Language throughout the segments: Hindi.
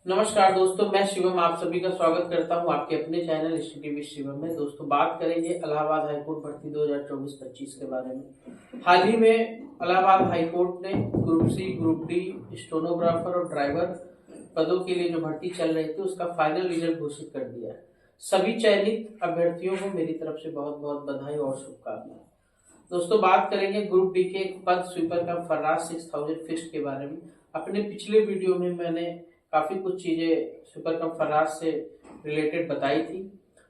नमस्कार दोस्तों, मैं शिवम आप सभी का स्वागत करता हूं आपके अपने चैनल टीवी शिवम में। दोस्तों, बात करेंगे इलाहाबाद हाईकोर्ट भर्ती 2024-25 के बारे में। हाल ही में इलाहाबाद हाईकोर्ट ने group C, group D, stenographer और ड्राइवर पदों के लिए जो भर्ती चल रही थी उसका फाइनल रिजल्ट घोषित कर दिया है। सभी चयनित अभ्यर्थियों को मेरी तरफ से बहुत बहुत बधाई और शुभकामनाएं। दोस्तों, बात करेंगे ग्रुप डी के पद स्वीपर का फर्राज 6000 फिक्स्ड के बारे में। अपने पिछले वीडियो में मैंने काफी कुछ चीजें सुपर कप फराज से रिलेटेड बताई थी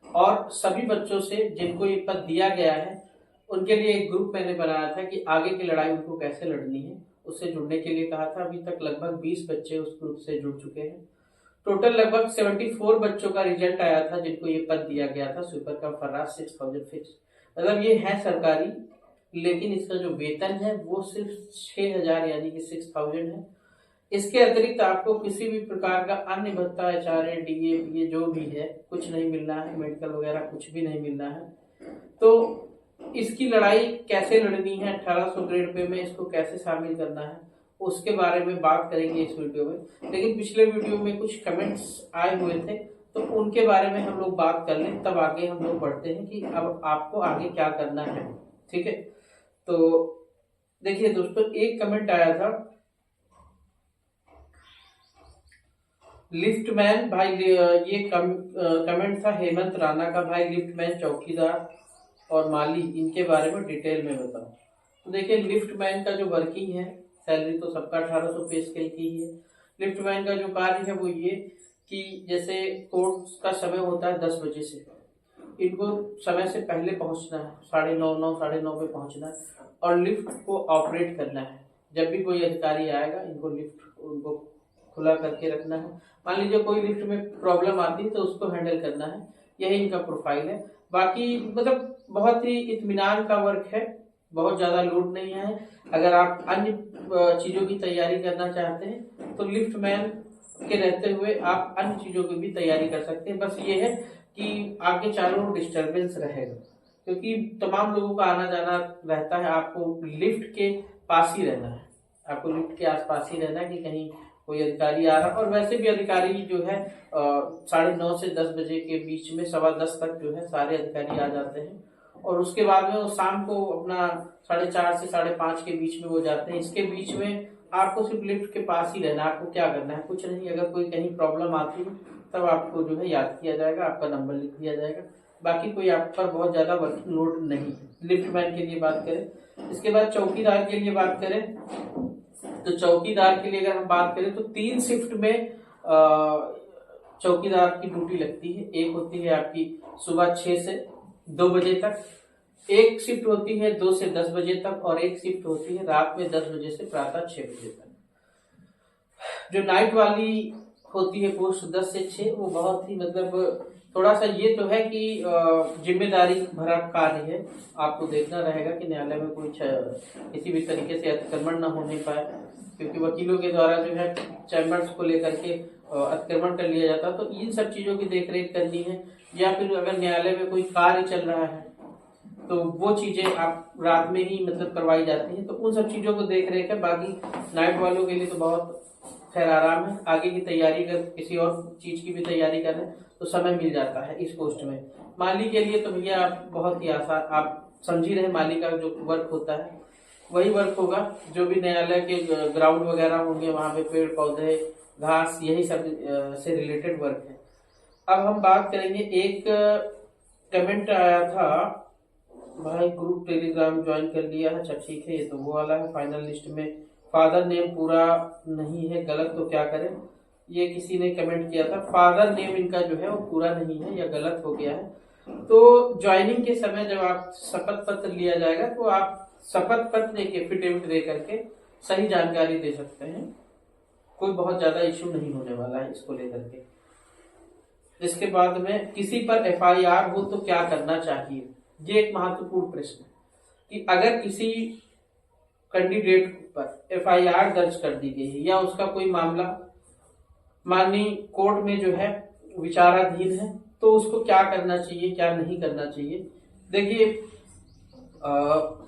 और सभी बच्चों से जिनको ये पद दिया गया है उनके लिए एक ग्रुप मैंने बनाया था कि आगे की लड़ाई उनको कैसे लड़नी है, उससे जुड़ने के लिए कहा था। अभी तक लगभग 20 बच्चे उस ग्रुप से जुड़ चुके हैं। टोटल लगभग 74 बच्चों का रिजल्ट आया था जिनको ये पद दिया गया था सुपर कप फराज 6000 फिक्स। मतलब ये है सरकारी, लेकिन इसका जो वेतन है वो सिर्फ 6000 यानी कि 6000 है। इसके अतिरिक्त आपको किसी भी प्रकार का अन्य भत्ता, एचआरए, डीए, पीए जो भी है कुछ नहीं मिलना है, मेडिकल वगैरह कुछ भी नहीं मिलना है। तो इसकी लड़ाई कैसे लड़नी है, 1800 ग्रेड पे में इसको कैसे शामिल करना है, उसके बारे में बात करेंगे इस वीडियो में। लेकिन पिछले वीडियो में कुछ कमेंट्स आए हुए थे तो उनके बारे में हम लोग बात कर लें, तब आगे हम लोग बढ़ते हैं कि अब आपको आगे क्या करना है। ठीक है, तो देखिए दोस्तों, एक कमेंट आया था लिफ्टमैन भाई, ये कमेंट था हेमंत राणा का। भाई लिफ्टमैन, चौकीदार और माली, इनके बारे में डिटेल में बताओ। तो देखिए, लिफ्टमैन का जो वर्किंग है, सैलरी तो सबका 1800 पे स्केल की ही है। लिफ्टमैन का जो कार्य है वो ये कि जैसे कोर्ट का समय होता है 10 बजे से, इनको समय से पहले पहुंचना है, 9:30 9:30 पे पहुंचना है और लिफ्ट को ऑपरेट करना है। जब भी कोई अधिकारी आएगा इनको लिफ्ट उनको खुला करके रखना है। मान लीजिए कोई लिफ्ट में प्रॉब्लम आती है तो उसको हैंडल करना है। यही इनका प्रोफाइल है। बाकी मतलब बहुत ही इत्मीनान का वर्क है, बहुत ज्यादा लोड नहीं है। अगर आप अन्य चीजों की तैयारी करना चाहते हैं तो लिफ्ट मैन के रहते हुए आप अन्य चीजों की भी तैयारी कर सकते हैं। बस ये है कि आपके चारों डिस्टर्बेंस रहेगा, क्योंकि तमाम लोगों का आना जाना रहता है। आपको लिफ्ट के पास ही रहना है, आपको लिफ्ट के आसपास ही रहना है कि कहीं कोई अधिकारी आ रहा। और वैसे भी अधिकारी जो है 9:30 से 10 बजे के बीच में, 10:15 तक जो है सारे अधिकारी आ जाते हैं और उसके बाद में वो शाम को अपना 4:30 से 5:30 के बीच में वो जाते हैं। इसके बीच में आपको सिर्फ लिफ्ट के पास ही रहना है। आपको क्या करना है, कुछ नहीं। अगर कोई कहीं प्रॉब्लम आती है तब आपको जो है याद किया जाएगा, आपका नंबर लिख दिया जाएगा। बाकी कोई आप पर बहुत ज्यादा वर्किंग लोड नहीं है। लिफ्ट मैन के लिए बात करें। इसके बाद चौकीदार के लिए बात करें तो चौकीदार के लिए अगर हम बात करें तो 3 शिफ्ट में चौकीदार की ड्यूटी लगती है। एक होती है आपकी सुबह 6 से 2 बजे तक, एक शिफ्ट होती है 2 से 10 बजे तक और एक शिफ्ट होती है रात में 10 बजे से प्रातः 6 बजे तक। जो नाइट वाली होती है पोस्ट 10 से 6, वो बहुत ही मतलब थोड़ा सा ये तो है कि जिम्मेदारी भरा कार्य है। आपको देखना रहेगा कि न्यायालय में कोई किसी भी तरीके से अतिक्रमण न होने पाए, क्योंकि वकीलों के द्वारा जो है चैम्बर्स को लेकर के अतिक्रमण कर लिया जाता है। तो इन सब चीजों की देखरेख करनी है, या फिर अगर न्यायालय में कोई कार्य चल रहा है तो वो चीजें आप रात में ही मतलब करवाई जाती हैं। तो उन सब चीजों को देख रेख है। बाकी नाइट वालों के लिए तो बहुत खैर आराम है। आगे की तैयारी, अगर किसी और चीज की भी तैयारी कर रहे हैं तो समय मिल जाता है इस पोस्ट में। माली के लिए तो भैया आप बहुत ही आसान, आप समझ ही रहे, माली का जो वर्क होता है वही वर्क होगा। जो भी न्यायालय के ग्राउंड वगैरह होंगे वहां पे पेड़ पौधे घास, यही सब से रिलेटेड वर्क है। अब हम बात करेंगे, एक कमेंट आया था, भाई ग्रुप टेलीग्राम ज्वाइन कर लिया है। अच्छा ठीक है, ये तो वो वाला है। फाइनल लिस्ट में फादर नेम पूरा नहीं है, गलत तो क्या करें। ये किसी ने कमेंट किया था, फादर नेम इनका जो है वो पूरा नहीं है या गलत हो गया है। तो ज्वाइनिंग के समय जब आप शपथ पत्र लिया जाएगा तो आप शपथ पत्र एक एफिडेविट दे करके सही जानकारी दे सकते हैं। कोई बहुत ज्यादा इश्यू नहीं होने वाला है इसको लेकर के। इसके बाद में किसी पर एफआईआर हो तो क्या करना चाहिए, ये एक महत्वपूर्ण प्रश्न है कि अगर किसी कैंडिडेट पर एफआईआर दर्ज कर दी गई है या उसका कोई मामला माननीय कोर्ट में जो है विचाराधीन है, तो उसको क्या करना चाहिए, क्या नहीं करना चाहिए। देखिए,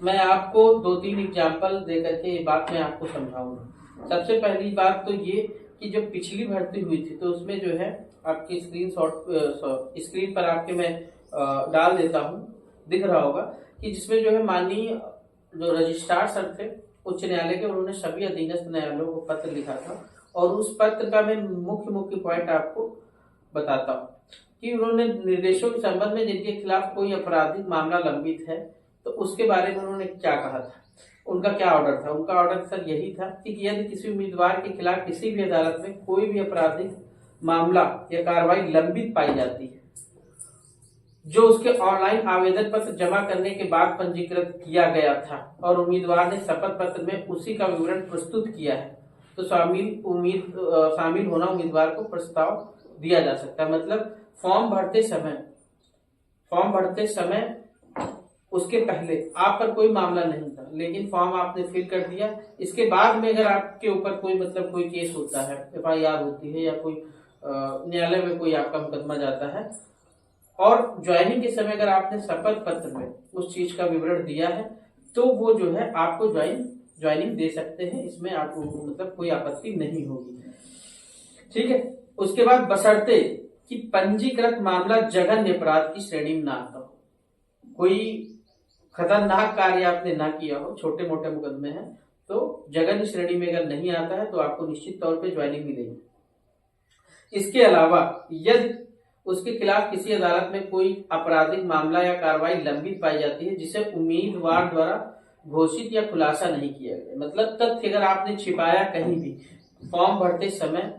मैं आपको 2-3 एग्जाम्पल दे करके ये बात मैं आपको समझाऊंगा। सबसे पहली बात तो ये कि जब पिछली भर्ती हुई थी तो उसमें जो है आपकी स्क्रीन पर आपके मैं डाल देता हूँ, दिख रहा होगा कि जिसमें जो है माननीय जो रजिस्ट्रार सर थे उच्च न्यायालय के, उन्होंने सभी अधीनस्थ न्यायालयों को पत्र लिखा था और उस पत्र का मैं मुख्य पॉइंट आपको बताता हूँ कि उन्होंने निर्देशों के संबंध में जिनके खिलाफ कोई आपराधिक मामला लंबित है तो उसके बारे में उन्होंने क्या कहा था, उनका क्या ऑर्डर था। उनका ऑर्डर सर यही था कि यदि किसी उम्मीदवार के खिलाफ किसी भी अदालत में कोई भी आपराधिक मामला या कार्रवाई लंबित पाई जाती है जो उसके ऑनलाइन आवेदन पत्र जमा करने के बाद पंजीकृत किया गया था और उम्मीदवार ने शपथ पत्र में उसी का विवरण प्रस्तुत किया है तो शामिल होना उम्मीदवार को प्रस्ताव दिया जा सकता है। मतलब फॉर्म भरते समय उसके पहले आप पर कोई मामला नहीं था, लेकिन फॉर्म आपने फिल कर दिया, इसके बाद में अगर आपके ऊपर कोई केस होता है, FIR होती है या कोई न्यायालय में कोई आपका मुकदमा जाता है और ज्वाइनिंग के समय अगर आपने शपथ पत्र में उस चीज का विवरण दिया है तो वो जो है आपको ज्वाइनिंग दे सकते हैं, इसमें आपको मतलब कोई आपत्ति नहीं होगी। ठीक है। उसके बाद बशर्ते कि पंजीकृत मामला जघन्य अपराध की श्रेणी में ना आता हो, कोई खतरनाक कार्य आपने ना किया हो, छोटे मोटे मुकदमे हैं तो जघन्य श्रेणी में अगर नहीं आता है तो आपको निश्चित तौर पे ज्वाइनिंग मिलेगी। इसके अलावा यदि उसके खिलाफ किसी अदालत में कोई आपराधिक मामला या कार्रवाई लंबित पाई जाती है जिसे उम्मीदवार द्वारा घोषित या खुलासा नहीं किया गया, मतलब तथ्य अगर आपने छिपाया कहीं भी, फॉर्म भरते समय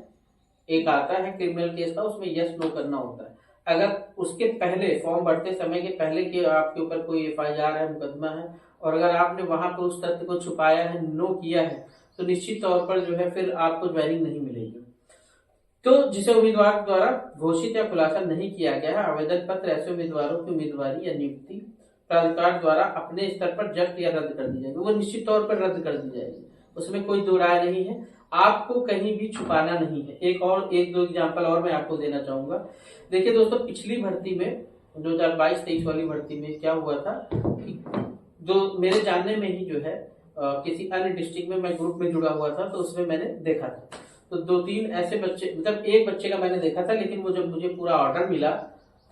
एक आता है क्रिमिनल केस का, उसमें यस नो करना होता है। अगर उसके पहले फॉर्म भरते समय के पहले कि आपके ऊपर कोई FIR है, मुकदमा है और अगर आपने वहां पर उस तथ्य को छुपाया है, नो किया है तो निश्चित तौर पर जो है फिर आपको ज्वाइनिंग नहीं मिलेगी। तो जिसे उम्मीदवार द्वारा घोषित या खुलासा नहीं किया गया है, आवेदन पत्र ऐसे उम्मीदवारों की उम्मीदवारी या नियुक्ति प्राधिकार द्वारा अपने स्तर पर जब्त या रद्द कर दी जाएगी, वो निश्चित तौर पर रद्द कर दी जाएगी, उसमें कोई दो राय नहीं है, आपको कहीं भी छुपाना नहीं है। एक दो एग्जांपल और मैं आपको देना चाहूंगा। देखिए दोस्तों, पिछली भर्ती में 2022-23 वाली भर्ती में क्या हुआ था कि मेरे जानने में ही जो है किसी अन्य डिस्ट्रिक्ट में मैं ग्रुप में जुड़ा हुआ था तो उसमें मैंने देखा था तो 2-3 ऐसे बच्चे, मतलब एक बच्चे का मैंने देखा था, लेकिन वो जब मुझे पूरा ऑर्डर मिला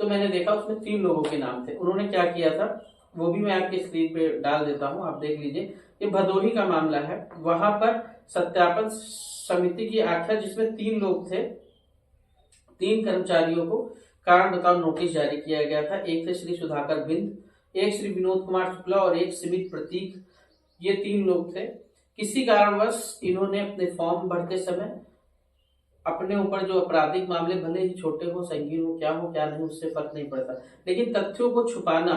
तो मैंने देखा उसमें 3 लोगों के नाम थे। उन्होंने क्या किया था वो भी मैं आपकी स्क्रीन पे डाल देता हूं, आप देख लीजिए। ये भदोही का मामला है, वहां पर सत्यापन समिति की आख्या जिसमें 3 लोग थे, 3 कर्मचारियों को कारण बताओ नोटिस जारी किया गया था। एक थे श्री सुधाकर बिंद, एक श्री विनोद कुमार शुक्ला और एक स्मित प्रतीक, ये 3 लोग थे। किसी कारणवश इन्होंने अपने फॉर्म भरते समय अपने ऊपर जो आपराधिक मामले भले ही छोटे हो, संगीन हो, क्या नहीं, उससे फर्क नहीं पड़ता, लेकिन तथ्यों को छुपाना,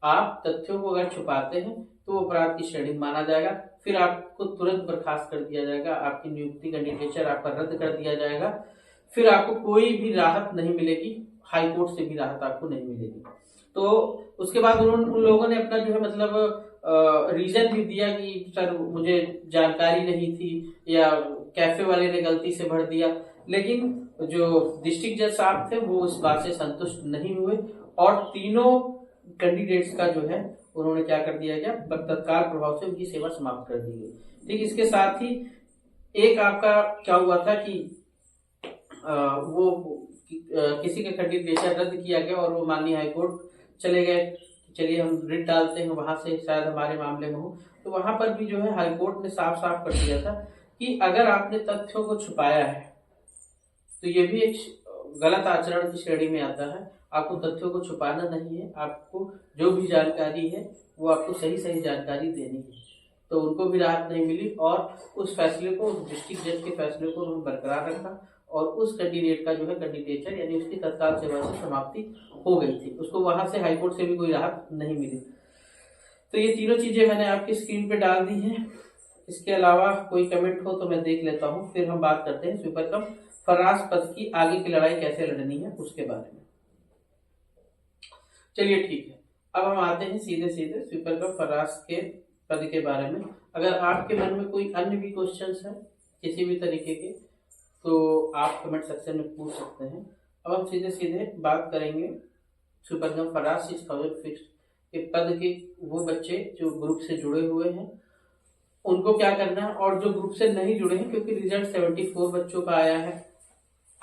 आप तथ्यों को अगर छुपाते हैं तो अपराध की श्रेणी माना जाएगा, फिर आपको तुरंत बर्खास्त कर दिया जाएगा, आपकी नियुक्ति कैंडिडेचर आपका रद्द कर दिया जाएगा, फिर आपको कोई भी राहत नहीं मिलेगी, हाई कोर्ट से भी राहत आपको नहीं मिलेगी। तो उसके बाद उन लोगों ने अपना जो है मतलब रीजन भी दिया कि सर मुझे जानकारी नहीं थी या कैफे वाले ने गलती से भर दिया, लेकिन जो डिस्ट्रिक्ट जज साहब थे वो इस बात से संतुष्ट नहीं हुए और तीनों कैंडिडेट्स का जो है उन्होंने क्या कर दिया गया, तत्काल प्रभाव से उनकी सेवा समाप्त कर दी गई। ठीक, इसके साथ ही एक आपका क्या हुआ था कि वो किसी का कैंडिडेचर रद्द किया गया और वो माननीय हाईकोर्ट चले गए, चलिए हम रिट डालते हैं वहां से, शायद हमारे मामले में हो। तो वहां पर भी जो है हाईकोर्ट ने साफ साफ कर दिया था कि अगर आपने तथ्यों को छुपाया है तो ये भी एक गलत आचरण की श्रेणी में आता है। आपको तथ्यों को छुपाना नहीं है, आपको जो भी जानकारी है वो आपको सही जानकारी देनी है। तो उनको भी राहत नहीं मिली और उस फैसले को, उस डिस्ट्रिक्ट जज के फैसले को उन्होंने बरकरार रखा और उस कैंडिडेट का जो है कैंडिडेचर यानी उसकी तत्काल सेवा से समाप्ति हो गई थी, उसको वहां से हाईकोर्ट से भी कोई राहत नहीं मिली। तो ये तीनों चीजें मैंने आपकी स्क्रीन पे डाल दी हैं। इसके अलावा कोई कमेंट हो तो मैं देख लेता हूँ, फिर हम बात करते हैं स्वीपर कम फर्राश पद की आगे की लड़ाई कैसे लड़नी है उसके बारे में। चलिए ठीक है, अब हम आते हैं सीधे स्वीपर कम फर्राश के पद के बारे में। अगर आपके मन में कोई अन्य भी क्वेश्चंस है किसी भी तरीके के तो आप कमेंट सेक्शन में पूछ सकते हैं। अब हम सीधे बात करेंगे स्वीपर कम फर्राश 6000 फिक्स्ड के पद के वो बच्चे जो ग्रुप से जुड़े हुए हैं उनको क्या करना है, और जो ग्रुप से नहीं जुड़े हैं, क्योंकि रिजल्ट 74 बच्चों का आया है,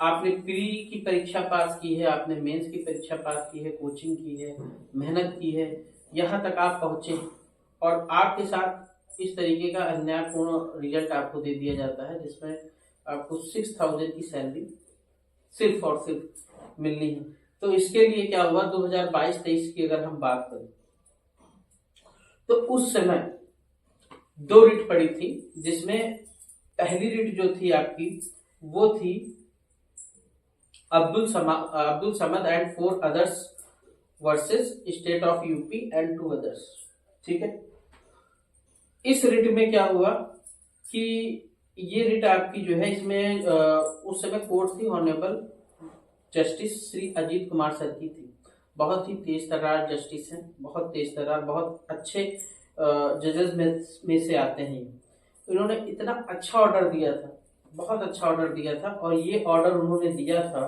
आपने प्री की परीक्षा पास की है, आपने मेंस की परीक्षा पास की है, कोचिंग की है, मेहनत की है, यहाँ तक आप पहुंचे, और आपके साथ इस तरीके का अन्यायपूर्ण रिजल्ट आपको दे दिया जाता है जिसमें आपको 6000 की सैलरी सिर्फ और सिर्फ मिलनी है। तो इसके लिए क्या हुआ, 2022-23 की अगर हम बात करें तो उस समय 2 रिट पड़ी थी, जिसमें पहली रिट जो थी आपकी वो थी Abdul Samad and 4 others versus state of UP and 2 others. ठीक है, इस रिट में क्या हुआ कि ये रिट आपकी जो है, इसमें उस समय कोर्ट थी honourable justice Shri Ajit Kumar sir की थी। बहुत ही तेज तर्रार जस्टिस हैं, बहुत तेज तर्रार, बहुत अच्छे जजेस में से आते हैं। इन्होंने इतना अच्छा ऑर्डर दिया था, बहुत अच्छा ऑर्डर दिया था, और ये ऑर्डर उन्होंने दिया था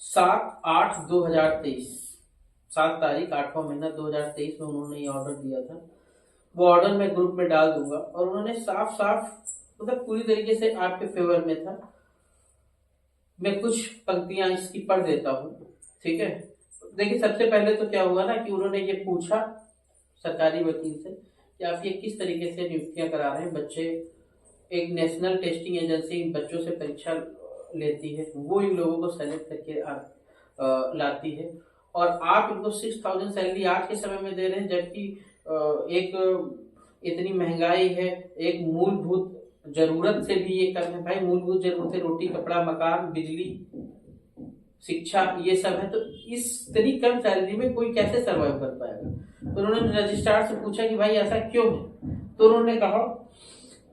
7/8/2023, 7 तारीख 8वां महीना 2023 में उन्होंने ये ऑर्डर दिया था। वो ऑर्डर मैं ग्रुप में डाल दूंगा, और उन्होंने साफ साफ मतलब पूरी तरीके से आपके फेवर में था। मैं कुछ पंक्तियां इसकी पढ़ देता हूं। ठीक है, देखिए सबसे पहले तो क्या हुआ ना कि उन्होंने ये पूछा सरकारी वकील से कि आप ये किस तरीके से नियुक्तियां करा रहे हैं। बच्चे, एक नेशनल टेस्टिंग एजेंसी इन बच्चों से परीक्षा लेती है, वो इन लोगों को सेलेक्ट करके लाती है, और आप इनको 6000 सैलरी आज के समय में दे रहे हैं, जबकि एक इतनी महंगाई है, एक मूलभूत जरूरत से भी ये करना है। भाई मूलभूत जरूरतें रोटी कपड़ा मकान बिजली शिक्षा ये सब है, तो इस इतनी कम सैलरी में कोई कैसे सर्वाइव कर पाएगा। तो उन्होंने रजिस्ट्रार से पूछा कि भाई ऐसा क्यों है, तो उन्होंने कहा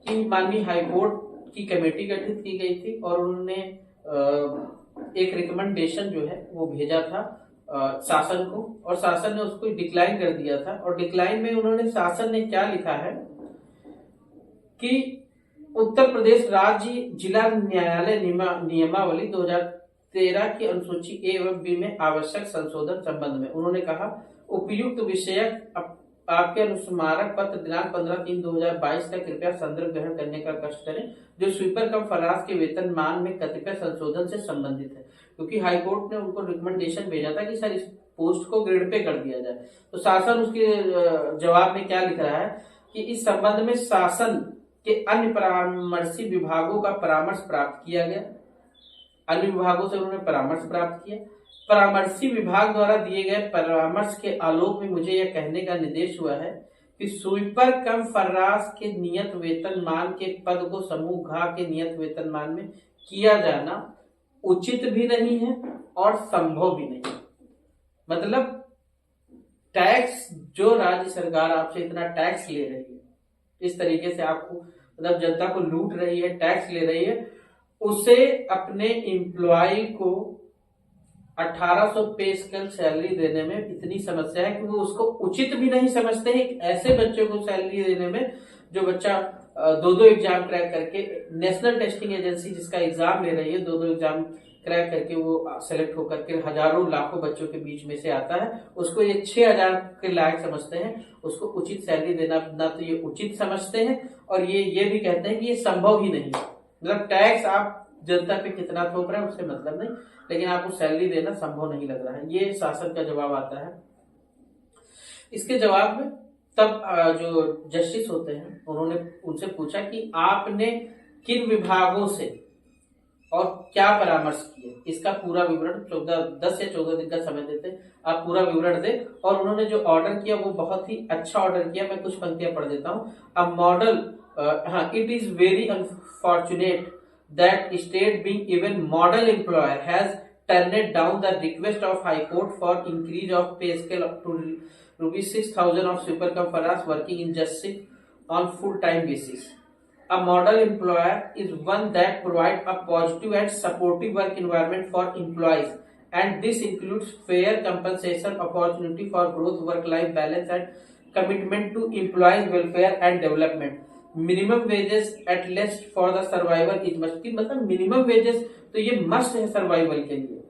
कि माननीय हाईकोर्ट की कमेटी गठित की गई थी, और उन्होंने एक रिकमेंडेशन जो है वो भेजा था शासन को, और शासन ने उसको डिक्लाइन कर दिया था। और डिक्लाइन में उन्होंने, शासन ने क्या लिखा है कि उत्तर प्रदेश राज्य जिला न्यायालय नियमावली 2013 की अनुसूची ए एवं बी में आवश्यक संशोधन संबंध में उन्होंने कहा उपयुक्त विषयक आपके अनुस्मारक पत्र दिनांक 15/3/2022 का कृपया संदर्भ ग्रहण करने का कष्ट करें, जो स्वीपर कम फराज के वेतन मान में कतिपय संशोधन से संबंधित है। क्योंकि हाईकोर्ट ने उनको रिकमेंडेशन भेजा था कि सर इस पोस्ट को ग्रेड पे कर दिया जाए, तो शासन उसके जवाब में क्या लिख रहा है कि इस संबंध में शासन के अन्य परामर्शी विभागों का परामर्श प्राप्त किया गया। अन्य विभागों से उन्होंने परामर्श प्राप्त किया। परामर्शी विभाग द्वारा दिए गए परामर्श के आलोक में मुझे यह कहने का निर्देश हुआ है कि स्वीपर कम फर्राश के नियत वेतन मान के पद को समूह घ के नियत वेतन मान में किया जाना उचित भी नहीं है और संभव भी नहीं। मतलब टैक्स, जो राज्य सरकार आपसे इतना टैक्स ले रही है, इस तरीके से आपको मतलब जनता को लूट रही है, टैक्स ले रही है, उसे अपने एम्प्लॉय को 1800 पे स्केल सैलरी देने में इतनी समस्या है कि वो उसको उचित भी नहीं समझते हैं। ऐसे बच्चे को सैलरी देने में जो बच्चा 2-2 एग्जाम क्रैक करके, नेशनल टेस्टिंग एजेंसी जिसका एग्जाम ले रही है, 2-2 एग्जाम क्रैक करके वो सेलेक्ट होकर के हजारों लाखों बच्चों के बीच में से आता है, उसको ये 6000 के लायक समझते हैं, उसको उचित सैलरी देना ना तो ये उचित समझते हैं, और ये भी कहते हैं कि ये संभव ही नहीं। मतलब टैक्स आप जनता पे कितना थोप रहे हैं उससे मतलब नहीं, लेकिन आपको सैलरी देना संभव नहीं लग रहा है। ये शासन का जवाब आता है। इसके जवाब में तब जो जस्टिस होते हैं उन्होंने उनसे पूछा कि आपने किन विभागों से और क्या परामर्श किए, इसका पूरा विवरण 10 या 14 दिन का समय देते, आप पूरा विवरण दें। और उन्होंने जो ऑर्डर किया वो बहुत ही अच्छा ऑर्डर किया। मैं कुछ पंक्तियां पढ़ देता हूँ। A model, it is very unfortunate that state being even model employer has turned down the request of High Court for increase of pay scale up to rupees 6,000 of super cum faras working in justice on full time basis. A model employer is one that provides a positive and supportive work environment for employees, and this includes fair compensation, opportunity for growth, work life balance and commitment to employees welfare and development. Minimum wages at least for the survival is must. मतलब मिनिमम वेजेस तो ये मस्ट है सर्वाइवल के लिए,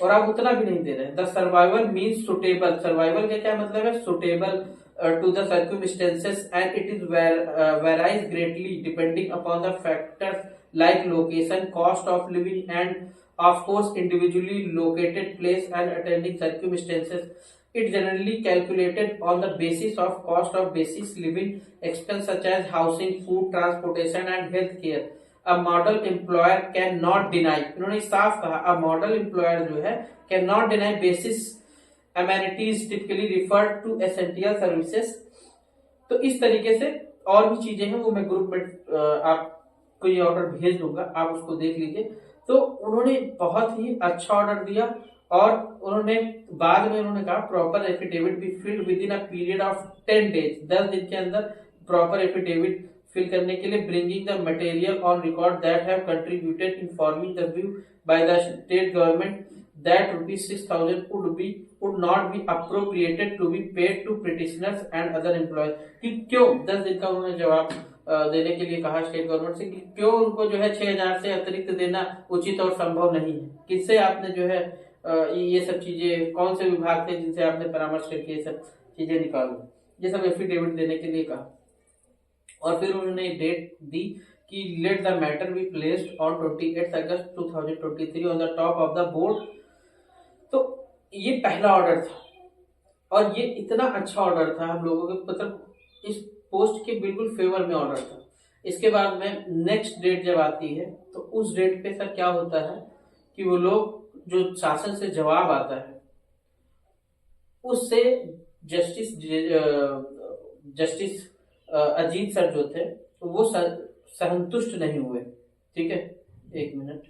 और आप उतना भी नहीं दे रहे हैं। The survival means suitable. Survival का क्या मतलब है? Suitable to the circumstances, and it is varies greatly depending upon the factors like location, cost of living, and of course individually located place and attending circumstances. It generally calculated on the basis of cost of basic living expense such as housing, food, transportation and health care. A model employer cannot deny, इन्होंने साफ कहा, a model employer जो है cannot deny basis amenities typically referred to essential services. तो इस तरीके से और भी चीजें हैं, वो मैं ग्रुप में आपको ये ऑर्डर भेज दूंगा, आप उसको देख लीजिए। तो उन्होंने बहुत ही अच्छा ऑर्डर दिया और उन्होंने बाद में उन्होंने कहा proper affidavit be filled with in a period of 10 days, 10 दिन के अंदर प्रॉपर एफिडेविट फिल करने के लिए, bringing the material on record that have contributed informing the view by the state government that ₹6,000 would not be appropriated to be paid to petitioners and other employees। कि क्यों 10 दिन का उन्होंने जवाब देने के लिए कहा स्टेट गवर्नमेंट से कि क्यों उनको जो है 6,000 से अतिरिक्त देना उचित और संभव नहीं है। किससे आपने जो है ये सब चीजें, कौन से विभाग थे जिनसे आपने परामर्श करके ये सब चीजें निकालो, ये सब एफिडेविट देने के लिए कहा। और फिर उन्होंने डेट दी कि let the matter be placed on 28 August 2023 on the top of the board. तो ये पहला ऑर्डर था और ये इतना अच्छा ऑर्डर था हम लोगों के, मतलब इस पोस्ट के बिल्कुल फेवर में ऑर्डर था। इसके बाद में नेक्स्ट डेट जब आती है तो उस डेट पे सर क्या होता है कि वो लोग जो शासन से जवाब आता है उससे जस्टिस अजीत सर जो थे वो संतुष्ट नहीं हुए। ठीक है, एक मिनट,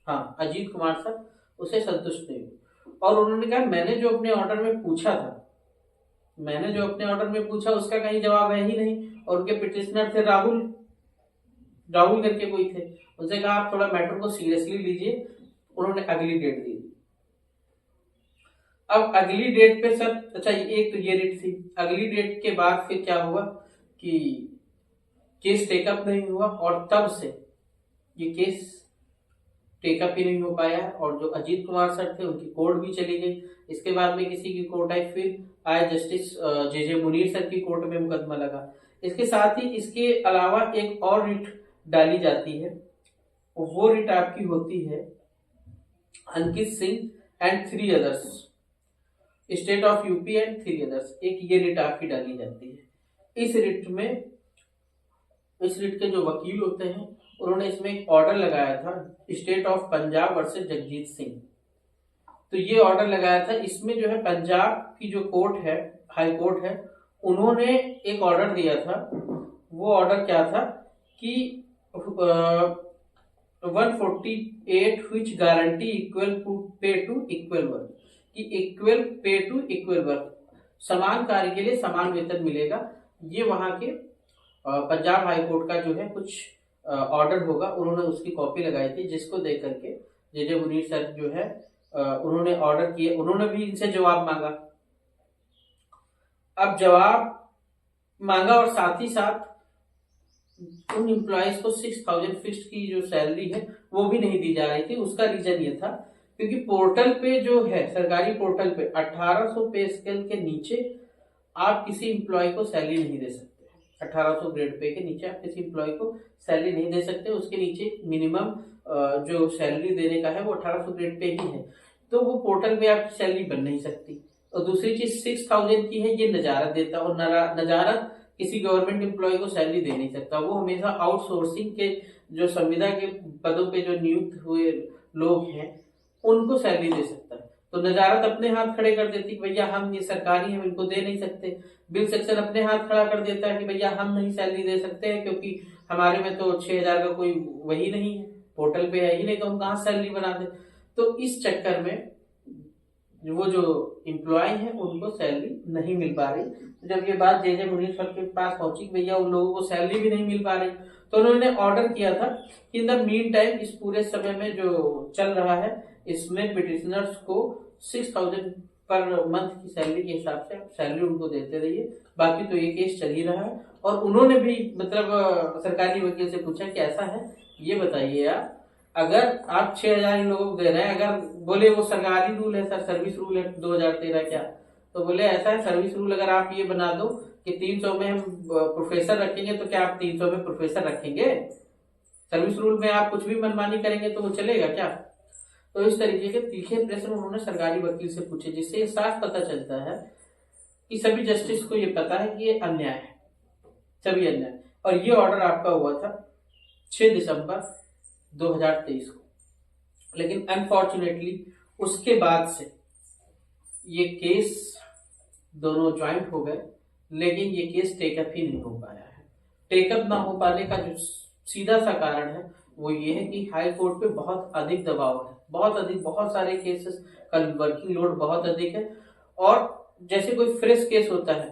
हाँ, अजीत कुमार सर उसे संतुष्ट नहीं हुए और उन्होंने कहा मैंने जो अपने ऑर्डर में पूछा उसका कहीं जवाब है ही नहीं। और उनके पिटिशनर थे राहुल करके कोई थे, उनसे कहा आप थोड़ा मैटर को सीरियसली लीजिए। उन्होंने अगली डेट दी। अब अगली डेट पे सर, अच्छा एक तो ये डेट थी, अगली डेट के बाद फिर क्या हुआ कि केस टेकअप नहीं हुआ और तब से ये केस टेकअप ही नहीं हो पाया और जो अजीत कुमार सर थे उनकी कोर्ट भी चली गई। इसके बाद में किसी की कोर्ट आई, फिर आए जस्टिस जे मुनीर सर की कोर्ट में मुकदमा लगा। इसके साथ ही इसके अलावा एक और रिट डाली जाती है, वो रिट आपकी होती है Ankit Singh and 3 others, state of UP and 3 others, एक ये रिट आपकी डाली जाती है। इस रिट के जो वकील होते हैं उन्होंने इसमें एक ऑर्डर लगाया था state of Punjab versus Jagjit Singh. तो ये ऑर्डर लगाया था, इसमें जो है पंजाब की जो कोर्ट है, हाई कोर्ट है, उन्होंने एक ऑर्डर दिया था। वो ऑर्डर क्या था कि 148 which guarantee equal pay to equal work, कि equal pay to equal work, समान कार्य के लिए समान वेतन मिलेगा। ये वहां के पंजाब हाई कोर्ट का जो है कुछ ऑर्डर होगा, उन्होंने उसकी कॉपी लगाई थी, जिसको देख करके जे मुनीर सर जो है उन्होंने ऑर्डर किए, उन्होंने भी इनसे जवाब मांगा। अब जवाब मांगा और साथ ही साथ उन एम्प्लॉयज को 6,000 फिक्स्ड की जो सैलरी है वो भी नहीं दी जा रही थी। उसका रीजन ये था क्योंकि पोर्टल पे जो है, सरकारी पोर्टल पे 1800 पे स्केल के नीचे आप किसी एम्प्लॉय को सैलरी नहीं दे सकते। 1800 ग्रेड पे के नीचे आप किसी एम्प्लॉय को सैलरी नहीं दे सकते। उसके नीचे मिनिमम जो सैलरी देने का है वो 1800 ग्रेड पे ही है, तो वो पोर्टल पे आपकी सैलरी बन नहीं सकती। और दूसरी चीज 6,000 की है, ये नजारत देता, और नजारत किसी गवर्नमेंट एम्प्लॉय को सैलरी दे नहीं सकता। वो हमेशा आउटसोर्सिंग के जो संविदा के पदों पे जो नियुक्त हुए लोग हैं उनको सैलरी दे सकता है। तो नजारत अपने हाथ खड़े कर देती कि भैया हम ये सरकारी हम इनको दे नहीं सकते। बिल सेक्शन अपने हाथ खड़ा कर देता है कि भैया हम नहीं सैलरी दे सकते हैं क्योंकि हमारे में तो 6,000 का कोई वही नहीं है, पोर्टल पे है ही नहीं, तो हम कहाँ सैलरी बना दे। तो इस चक्कर में वो जो एम्प्लॉय है उनको सैलरी नहीं मिल पा रही। तो जब ये बात जे मुनीर सर के पास पहुंची कि भैया उन लोगों को सैलरी भी नहीं मिल पा रही, तो उन्होंने ऑर्डर किया था कि इन द मीन टाइम, इस पूरे समय में जो चल रहा है इसमें पिटिशनर्स को 6,000 पर मंथ की सैलरी के हिसाब से सैलरी उनको देते रहिए, बाकी तो ये केस चल ही रहा है। और उन्होंने भी मतलब सरकारी वकील से पूछा कि ऐसा है, ये बताइए आप, अगर आप 6,000 लोगों को दे रहे हैं, अगर बोले वो सरकारी रूल है सर, सर्विस रूल है 2013 क्या, तो तो बोले ऐसा है सर्विस रूल अगर आप ये बना दो कि 300 में हम प्रोफेसर रखेंगे तो क्या आप 300 में प्रोफेसर रखेंगे? सर्विस रूल में आप कुछ भी मनमानी करेंगे तो वो चलेगा क्या? तो इस तरीके के तीखे प्रश्न उन्होंने सरकारी वकील से पूछे, जिससे साफ पता चलता है कि सभी जस्टिस को ये पता है कि ये अन्याय है, सभी अन्याय। और ये ऑर्डर आपका हुआ था 6 दिसंबर 2023 को, लेकिन अनफॉर्चुनेटली उसके बाद से ये केस दोनों ज्वाइंट हो गए, लेकिन ये केस टेकअप ही नहीं हो पाया है। टेकअप ना हो पाने का जो सीधा सा कारण है वो ये है कि हाई कोर्ट पे बहुत अधिक दबाव है, बहुत अधिक, बहुत सारे केसेस का वर्किंग लोड बहुत अधिक है। और जैसे कोई फ्रेश केस होता है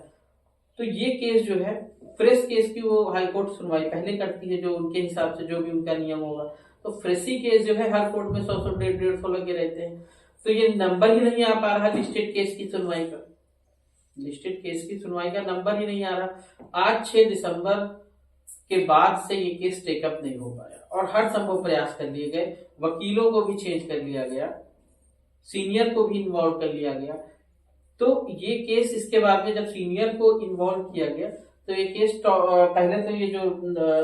तो ये केस जो है फ्रेश केस की वो हाई कोर्ट सुनवाई पहले करती है, जो उनके हिसाब से जो भी उनका नियम होगा। तो फ्रेशी केस जो है हर कोर्ट में 100 150 लगे रहते हैं, तो ये नंबर ही नहीं आ पा रहा लिस्टेड केस की सुनवाई का, लिस्टेड केस की सुनवाई का नंबर ही नहीं आ रहा। आज 6 दिसंबर के बाद से ये केस टेकअप नहीं हो पाया और हर संभव प्रयास कर लिए गए, वकीलों को भी चेंज कर लिया गया, सीनियर को भी इन्वॉल्व कर लिया गया। तो ये केस इसके बाद में जब सीनियर को इन्वॉल्व किया गया तो ये केस पहले तो ये जो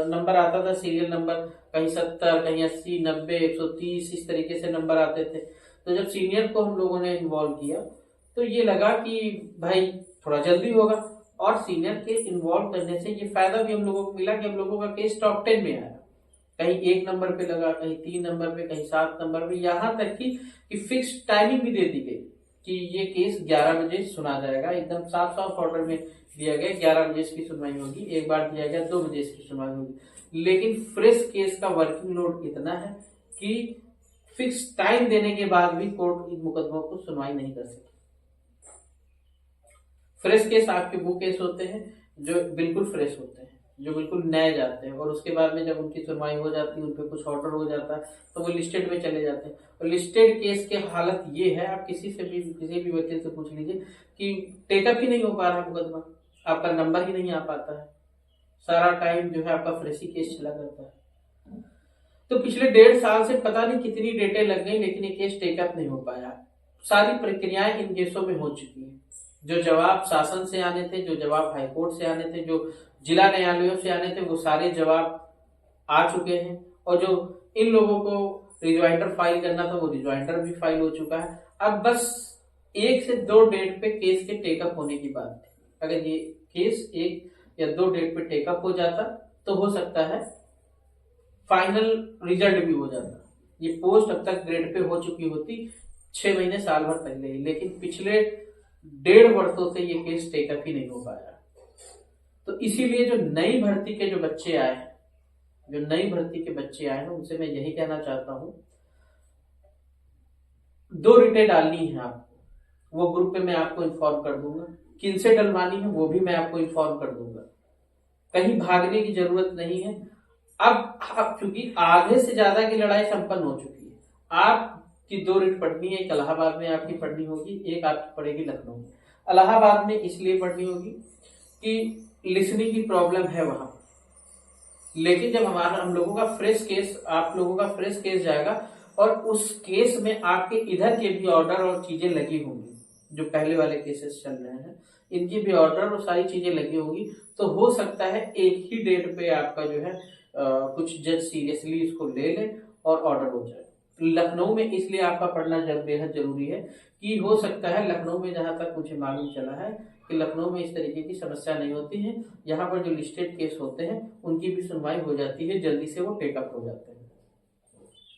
नंबर आता था सीरियल नंबर, कहीं 70, कहीं 80, 90, 130 इस तरीके से नंबर आते थे। तो जब सीनियर को हम लोगों ने इन्वॉल्व किया तो ये लगा कि भाई थोड़ा जल्दी होगा, और सीनियर के इन्वॉल्व करने से ये फायदा भी हम लोगों को मिला कि हम लोगों का केस टॉप 10 में आया। कहीं 1 नंबर पे लगा, कहीं 3 नंबर पे, कहीं 7 नंबर पे, यहाँ तक कि फिक्स टाइमिंग भी दे दी गई कि ये केस 11 बजे सुना जाएगा। एकदम साफ साफ ऑर्डर में दिया गया 11 बजे इसकी सुनवाई होगी, एक बार दिया गया 2 बजे इसकी सुनवाई होगी। लेकिन फ्रेश केस का वर्किंग लोड इतना है कि फिक्स टाइम देने के बाद भी कोर्ट इन मुकदमों को सुनवाई नहीं कर सकी। फ्रेश केस आपके वो केस होते हैं जो बिल्कुल फ्रेश होते हैं, जो बिल्कुल नए जाते हैं, और उसके बाद में जब उनकी सुनवाई हो जाती है, उन पर कुछ ऑर्डर हो जाता है तो वो लिस्टेड में चले जाते हैं। और लिस्टेड केस की हालत ये है, आप किसी भी वकील से पूछ लीजिए कि टेकअप ही नहीं हो पा रहा मुकदमा, आपका नंबर ही नहीं आ पाता है, सारा टाइम जो है आपका फ्रेशी केस चला जाता है। तो पिछले 1.5 साल से पता नहीं कितनी डेटें लग गई, लेकिन ये केस टेकअप नहीं हो पाया। सारी प्रक्रियाएं इन केसों में हो चुकी है, जो जवाब शासन से आने थे, जो जवाब हाईकोर्ट से आने थे, जो जिला न्यायालयों से आने थे, वो सारे जवाब आ चुके हैं। और जो इन लोगों को रिजॉइंडर फाइल करना था वो रिजॉइंडर भी फाइल हो चुका है। अब बस 1 से 2 डेट पे केस के टेकअप होने की बात है। अगर ये केस 1 या 2 डेट पे टेकअप हो जाता तो हो सकता है फाइनल रिजल्ट भी हो जाता। ये पोस्ट अब तक ग्रेड पे हो चुकी होती 6 महीने साल भर पहले ही, लेकिन पिछले 1.5 वर्षों से ये केस टेकअप ही नहीं हो पाया। तो इसीलिए जो नई भर्ती के जो बच्चे आए हैं, जो नई भर्ती के बच्चे आए हैं, उनसे मैं यही कहना चाहता हूं, 2 रिटें डालनी है आपको, वो ग्रुप पे मैं आपको इन्फॉर्म कर दूंगा। किन से डलवानी है वो भी मैं आपको इन्फॉर्म कर दूंगा। कहीं भागने की जरूरत नहीं है। अब चूंकि आधे से ज्यादा की लड़ाई संपन्न हो चुकी है, आपकी 2 रिट पढ़नी है, एक इलाहाबाद में आपकी पढ़नी होगी, एक आपकी पड़ेगी लखनऊ में। इलाहाबाद में इसलिए पढ़नी होगी कि लिसनिंग की प्रॉब्लम है वहां, लेकिन जब हम लोगों का फ्रेश केस, आप लोगों का फ्रेश केस जाएगा और उस केस में आपके इधर के भी ऑर्डर और चीजें लगी होंगी, जो पहले वाले केसेस चल रहे हैं इनकी भी ऑर्डर और सारी चीजें लगी होंगी, तो हो सकता है एक ही डेट पे आपका जो है कुछ जज सीरियसली इसको ले ले और ऑर्डर हो जाए। लखनऊ में इसलिए आपका पढ़ना बेहद जरूरी है कि हो सकता है लखनऊ में, जहां तक मुझे मालूम चला है कि लखनऊ में इस तरीके की समस्या नहीं होती है। यहाँ पर जो लिस्टेड केस होते हैं उनकी भी सुनवाई हो जाती है, जल्दी से वो टेकअप हो जाते हैं,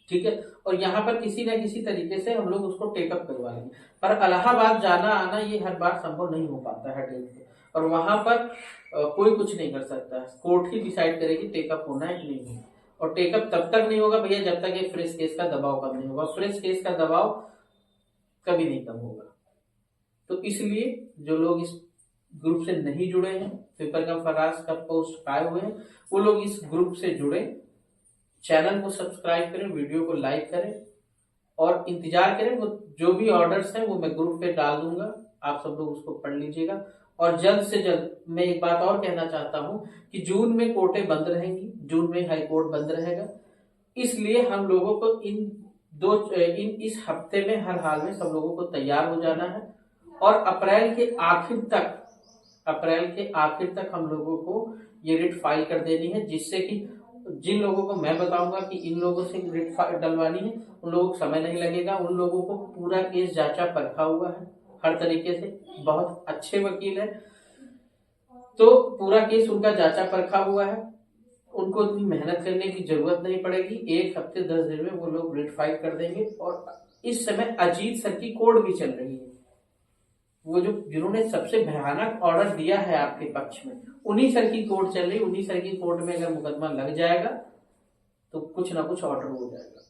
ठीक है। और यहाँ पर किसी न किसी तरीके से हम लोग उसको टेकअप करवा लेंगे। पर इलाहाबाद जाना आना ये हर बार संभव नहीं हो पाता है डेट पे, और वहां पर कोई कुछ नहीं कर सकता, कोर्ट ही डिसाइड करेगी टेकअप होना है कि नहीं होना। और टेकअप तब तक नहीं होगा भैया जब तक ये फ्रेश केस का दबाव कम नहीं होगा। फ्रेश केस का दबाव कभी नहीं कम होगा। तो इसलिए जो लोग इस ग्रुप से नहीं जुड़े हैं, पेपर का फराज का पोस्ट पाए हुए हैं, वो लोग इस ग्रुप से जुड़े, चैनल को सब्सक्राइब करें, वीडियो को लाइक करें और इंतजार करें। वो जो भी ऑर्डर्स हैं वो मैं ग्रुप पे डाल दूंगा, आप सब लोग उसको पढ़ लीजिएगा। और जल्द से जल्द मैं एक बात और कहना चाहता हूं कि जून में कोर्टें बंद रहेंगी, जून में हाई कोर्ट बंद रहेगा, इसलिए हम लोगों को इस हफ्ते में हर हाल में सब लोगों को तैयार हो जाना है और अप्रैल के आखिर तक हम लोगों को ये रिट फाइल कर देनी है, जिससे कि जिन लोगों को मैं बताऊंगा कि इन लोगों से रिट डलवानी है, उन लोगों को समय नहीं लगेगा। उन लोगों को पूरा केस जांचा परखा हुआ है हर तरीके से, बहुत अच्छे वकील है, तो पूरा केस उनका जांचा परखा हुआ है, उनको इतनी मेहनत करने की जरूरत नहीं पड़ेगी। 1 हफ्ते 10 दिन में वो लोग रिट फाइल कर देंगे। और इस समय अजीत सर की कोर्ट भी चल रही है, वो जो जिन्होंने सबसे भयानक ऑर्डर दिया है आपके पक्ष में, उन्हीं सर की कोर्ट चल रही। उन्हीं सर की कोर्ट में अगर मुकदमा लग जाएगा तो कुछ ना कुछ ऑर्डर हो जाएगा,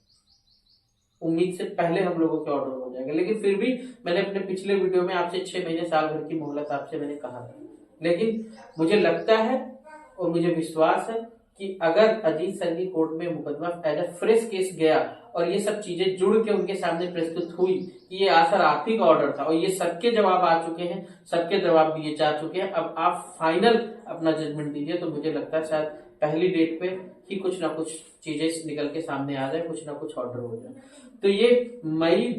उम्मीद से पहले हम लोगों के ऑर्डर हो जाएगा। लेकिन फिर भी मैंने अपने पिछले वीडियो में आपसे 6 महीने साल भर की मोहलत आपसे मैंने कहा था, लेकिन मुझे लगता है और मुझे विश्वास है कि अगर अजीत सर की कोर्ट में मुकदमा एज अ फ्रेश केस गया और ये सब चीजें जुड़ के उनके सामने प्रस्तुत हुई कि ये सर आप ही का ऑर्डर था और ये सबके जवाब आ चुके हैं, सबके जवाब दिए जा चुके हैं, अब आप फाइनल अपना जजमेंट दीजिए, तो मुझे लगता है शायद पहली डेट पे ही कुछ ना कुछ चीजें निकल के सामने आ जाए, कुछ ना कुछ ऑर्डर हो जाए। तो ये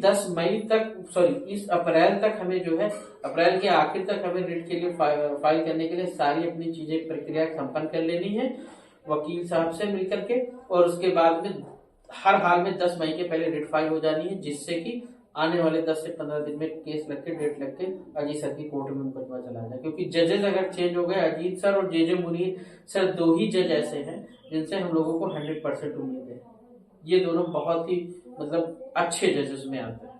10 मई तक इस अप्रैल तक हमें जो है, अप्रैल के आखिर तक हमें रिट के लिए फाइल करने के लिए सारी अपनी चीजें प्रक्रिया संपन्न कर लेनी है वकील साहब से मिलकर के, और उसके बाद में हर हाल में 10 मई के पहले रिट फाइल हो जानी है, जिससे कि आने वाले 10 से 15 दिन में केस लग के डेट लग के अजीत सर की कोर्ट में मुकदमा चला जाए। क्योंकि जजेस अगर चेंज हो गए, अजीत सर और जे मुनीर सर 2 ही जज ऐसे हैं जिनसे हम लोगों को 100% उम्मीद है। ये दोनों बहुत ही मतलब अच्छे जजेस में आते हैं।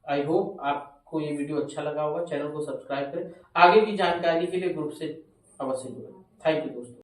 आई होप आपको ये वीडियो अच्छा लगा होगा। चैनल को सब्सक्राइब करें, आगे की जानकारी के लिए ग्रुप से अवश्य जुड़ें। थैंक यू दोस्तों।